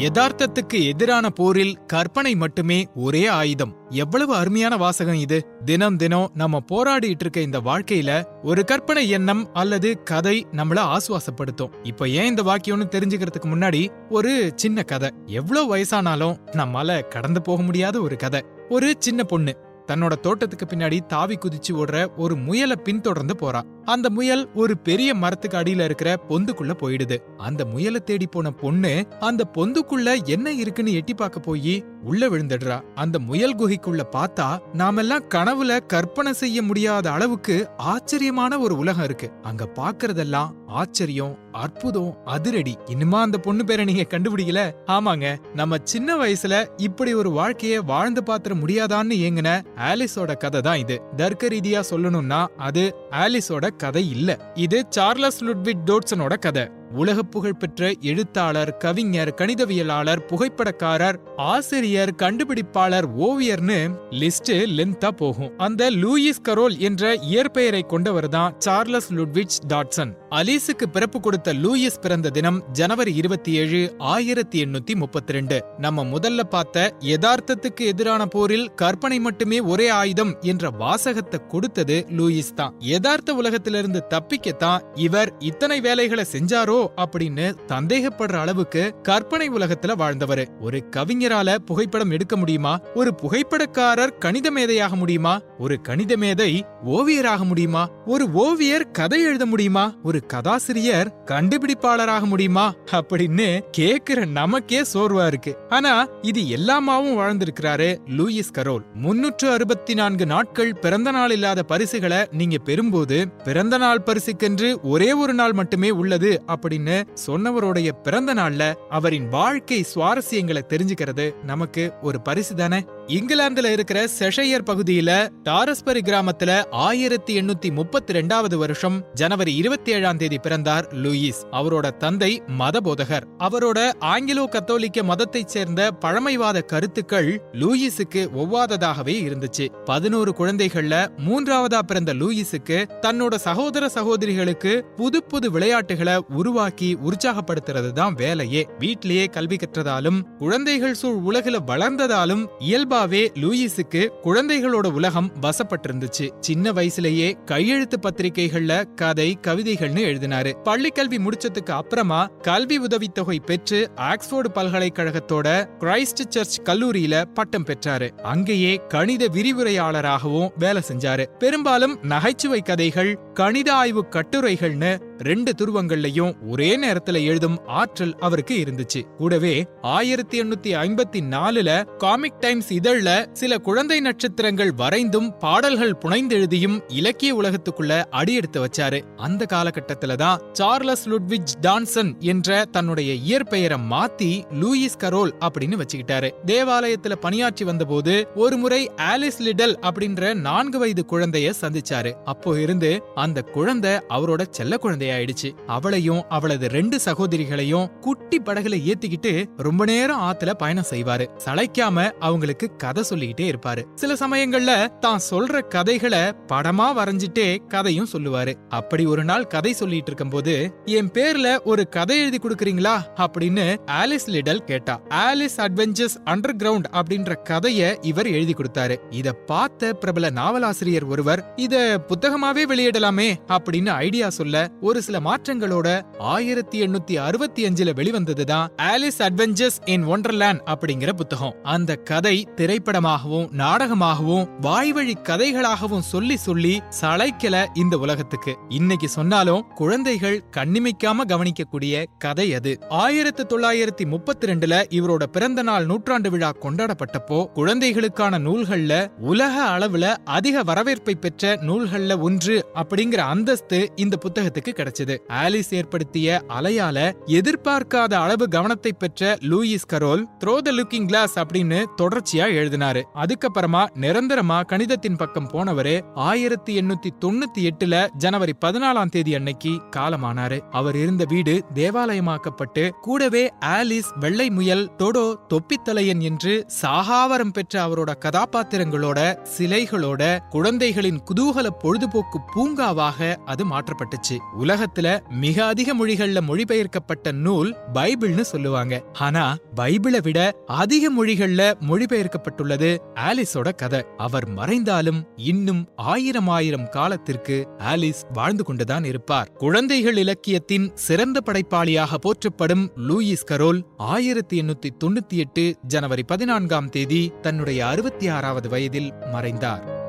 யதார்த்தத்துக்கு எதிரான போரில் கற்பனை மட்டுமே ஒரே ஆயுதம். எவ்வளவு அருமையான வாசகம் இது. தினம் தினம் நம்ம போராடிட்டு இருக்க இந்த வாழ்க்கையில ஒரு கற்பனை எண்ணம் அல்லது கதை நம்மள ஆசுவாசப்படுத்தும். இப்ப ஏன் இந்த வாக்கியம்னு தெரிஞ்சுக்கிறதுக்கு முன்னாடி ஒரு சின்ன கதை. எவ்வளவு வயசானாலும் நம்மால கடந்து போக முடியாத ஒரு கதை. ஒரு சின்ன பொண்ணு தன்னோட தோட்டத்துக்கு பின்னாடி தாவி குதிச்சு ஓடுற ஒரு முயலை பின்தொடர்ந்து போறா. அந்த முயல் ஒரு பெரிய மரத்துக்கு அடியில இருக்கிற பொந்துக்குள்ள போயிடுது. அந்த முயலை தேடி போன பொண்ணு அந்த பொந்துக்குள்ள என்ன இருக்குன்னு எட்டி பார்க்க போய் உள்ள விழுந்துடுறா. அந்த முயல் குகைக்குள்ள பார்த்தா நாமெல்லாம் கனவுல கற்பனை செய்ய முடியாத அளவுக்கு ஆச்சரியமான ஒரு உலகம் இருக்கு. அங்க பாக்குறதெல்லாம் ஆச்சரியம், அற்புதம், அதிரடி. இன்னுமா அந்த பொண்ணு பேரை நீங்க கண்டுபிடிக்கல? ஆமாங்க, நம்ம சின்ன வயசுல இப்படி ஒரு வாழ்க்கைய வாழ்ந்து பாத்திர முடியாதான்னு ஏங்குன ஆலிஸோட கதை தான் இது. தர்க்க ரீதியா சொல்லணும்னா அது ஆலிஸோட கதை இல்ல. இது சார்லஸ் லுட்விக் டோட்சனோட கதை. உலக புகழ்பெற்ற எழுத்தாளர், கவிஞர், கணிதவியலாளர், புகைப்படக்காரர், ஆசிரியர், கண்டுபிடிப்பாளர், ஓவியர்னு லிஸ்ட் லென்த்தா போகும். அந்த லூயிஸ் கரோல் என்ற இயற்பெயரை கொண்டவர் தான் சார்லஸ் லுட்விக் டாட்சன். அலீஸுக்கு பிறப்பு கொடுத்த லூயிஸ் பிறந்த தினம் ஜனவரி 27, 1832. நம்ம முதல்ல பார்த்த யதார்த்தத்துக்கு எதிரான போரில் கற்பனை மட்டுமே ஒரே ஆயுதம் என்ற வாசகத்தை கொடுத்தது லூயிஸ் தான். யதார்த்த உலகத்திலிருந்து தப்பிக்கத்தான் இவர் இத்தனை வேலைகளை செஞ்சாரோ அப்படின்னு சந்தேகப்படுற அளவுக்கு கற்பனை உலகத்துல வாழ்ந்தவர். ஒரு கவிஞரால புகைப்படம் எடுக்க முடியுமா? ஒரு புகைப்படக்காரர் கணித மேதையாக முடியுமா? ஒரு கணித மேதை ஓவியராக முடியுமா? ஒரு ஓவியர் கதை எழுத முடியுமா? ஒரு கதாசிரியர் கண்டுபிடிப்பாளராக முடியுமா? அப்படின்னு கேக்குற நமக்கே சோர்வா இருக்கு. ஆனா இது எல்லாமாவும் வாழ்ந்திருக்கிறாரு லூயிஸ் கரோல். 364 நாட்கள் பிறந்த நாள் இல்லாத பரிசுகளை நீங்க பெறும்போது பிறந்த நாள் பரிசுக்கென்று ஒரே ஒரு நாள் மட்டுமே உள்ளது அப்படின்னு சொன்னவருடைய பிறந்த நாள்ல அவரின் வாழ்க்கை சுவாரஸ்யங்களை தெரிஞ்சுக்கிறது நமக்கு ஒரு பரிசு தானே. இங்கிலாந்துல இருக்கிற செஷையர் பகுதியில டாரஸ்பரி கிராமத்துல 1832 வருஷம் ஜனவரி 27 பிறந்தார் லூயிஸ். அவரோட தந்தை மதபோதகர். அவரோட ஆங்கிலோ கத்தோலிக்க மதத்தைச் சேர்ந்த பழமைவாத கருத்துக்கள் லூயிஸுக்கு ஒவ்வாததாகவே இருந்துச்சு. 11 குழந்தைகள்ல மூன்றாவதா பிறந்த லூயிஸுக்கு தன்னோட சகோதர சகோதரிகளுக்கு புது புது விளையாட்டுகளை உருவாக்கி உற்சாகப்படுத்துறது தான் வேலையே. வீட்டிலேயே கல்வி கற்றதாலும் குழந்தைகள் சூழ் உலகில வளர்ந்ததாலும் இயல்பாவே லூயிஸுக்கு குழந்தைகளோட உலகம் வசப்பட்டிருந்துச்சு. சின்ன வயசுலயே கையெழுத்து பத்திரிகைகள்ல கதை, கவிதைகள்னு எழுதினாரு. பள்ளி கல்வி முடிச்சதுக்கு அப்புறமா கல்வி உதவித்தொகை பெற்று ஆக்ஸ்போர்டு பல்கலைக்கழகத்தோட கிரைஸ்ட் சர்ச் கல்லூரியில பட்டம் பெற்றாரு. அங்கேயே கணித விரிவுரையாளராகவும் வேலை செஞ்சாரு. பெரும்பாலும் நகைச்சுவை கதைகள், கணித ஆய்வு கட்டுரைகள்னு 2 துருவங்கள்லயும் ஒரே நேரத்துல எழுதும் ஆற்றல் அவருக்கு இருந்துச்சு. கூடவே 1854 காமிக் டைம்ஸ் இதழ்ல சில குழந்தை நட்சத்திரங்கள் வரைந்தும் பாடல்கள் புனைந்தெழுதியும் இலக்கிய உலகத்துக்குள்ள அடியெடுத்து வச்சாரு. அந்த காலகட்டத்துல தான் சார்லஸ் லுட்விக் டாட்சன் என்ற தன்னுடைய இயற்பெயரை மாத்தி லூயிஸ் கரோல் அப்படின்னு வச்சுக்கிட்டாரு. தேவாலயத்துல பணியாற்றி வந்தபோது ஒரு முறை ஆலிஸ் லிடல் அப்படின்ற 4 வயது குழந்தைய சந்திச்சாரு. அப்போ இருந்து அந்த குழந்தை அவரோட செல்ல குழந்தையாயிடுச்சு. அவளையும் அவளது 2 சகோதரிகளையும் குட்டி படகுல ஏத்திக்கிட்டு ரொம்ப நேரம் ஆத்துல பயணம் செய்வாரு. சளைக்காம அவங்களுக்கு கதை சொல்லிக்கிட்டே இருப்பாரு. சில சமயங்கள்ல தான் சொல்ற கதைகளை படமா வரைஞ்சிட்டே கதையும் சொல்லுவாரு. அப்படி ஒரு நாள் கதை சொல்லிட்டு இருக்கும் போது, என் பேர்ல ஒரு கதை எழுதி கொடுக்கறீங்களா அப்படின்னு ஆலிஸ் லிடல் கேட்டா. ஆலிஸ் அட்வென்ச்சர்ஸ் அண்டர் கிரவுண்ட் அப்படின்ற கதைய இவர் எழுதி கொடுத்தாரு. இத பார்த்த பிரபல நாவலாசிரியர் ஒருவர் இத புத்தகமாவே வெளியிடலாமே அப்படின்னு ஐடியா சொல்ல ஒரு சில மாற்றங்களோட 1865 வெளிவந்ததுதான் ஆலிஸ் அட்வென்ச்சர்ஸ் இன் ஒண்டர்லேண்ட் அப்படிங்கிற புத்தகம். அந்த கதை திரைப்படமாகவும் நாடகமாகவும் வாய்வழி கதைகளாகவும் சொல்லி சொல்லி சளைக்கல இந்த உலகத்துக்கு. இன்னைக்கு சொன்னாலும் குழந்தைகள் கண்ணிமைக்காம கவனிக்கக்கூடிய கதை அது. 1932 இவரோட பிறந்த நாள் நூற்றாண்டு விழா கொண்டாடப்பட்டப்போ குழந்தைகளுக்கான நூல்கள்ல உலக அளவுல அதிக வரவேற்பை பெற்ற நூல்கள்ல ஒன்று அப்படிங்கிற அந்தஸ்து இந்த புத்தகத்துக்கு கிடைச்சது. ஆலிஸ் ஏற்படுத்திய அலையால எதிர்பார்க்காத அளவு கவனத்தை பெற்ற Lewis Carroll through the looking glass அப்படின்னு தொடர்ச்சியா எழுதினாரு. அதுக்கப்புறமா நிரந்தரமா கணிதத்தின் பக்கம் போனவரு 1898 ஜனவரி 14 அன்னைக்கு காலமானாரு. அவர் இருந்த வீடு தேவாலயமாக்கப்பட்டு கூடவே ஆலிஸ், வெள்ளை முயல், டொடோ, தொப்பித்தலையன் என்று சாகாவரம் பெற்ற அவரோட கதாபாத்திரங்களோட சிலைகளோட குழந்தைகளின் குதூகல பொழுதுபோக்கு பூங்காவாக அது மாற்றப்பட்டுச்சு. உலகத்துல மிக அதிக மொழிகள்ல மொழிபெயர்க்கப்பட்ட நூல் பைபிள்னு சொல்லுவாங்க. ஆனா பைபிளை விட அதிக மொழிகள்ல மொழிபெயர்க்கப்பட்டுள்ளது ஆலிஸோட கதை. அவர் மறைந்தாலும் இன்னும் ஆயிரம் காலத்திற்கு ஆலிஸ் வாழ்ந்து கொண்டுதான் இருப்பார். குழந்தைகள் இலக்கியத்தின் சிறந்த படைப்பாளியாக போற்றப்படும் லூயிஸ் கரோல் 1898 ஜனவரி 14 தன்னுடைய 66வது வயதில் மறைந்தார்.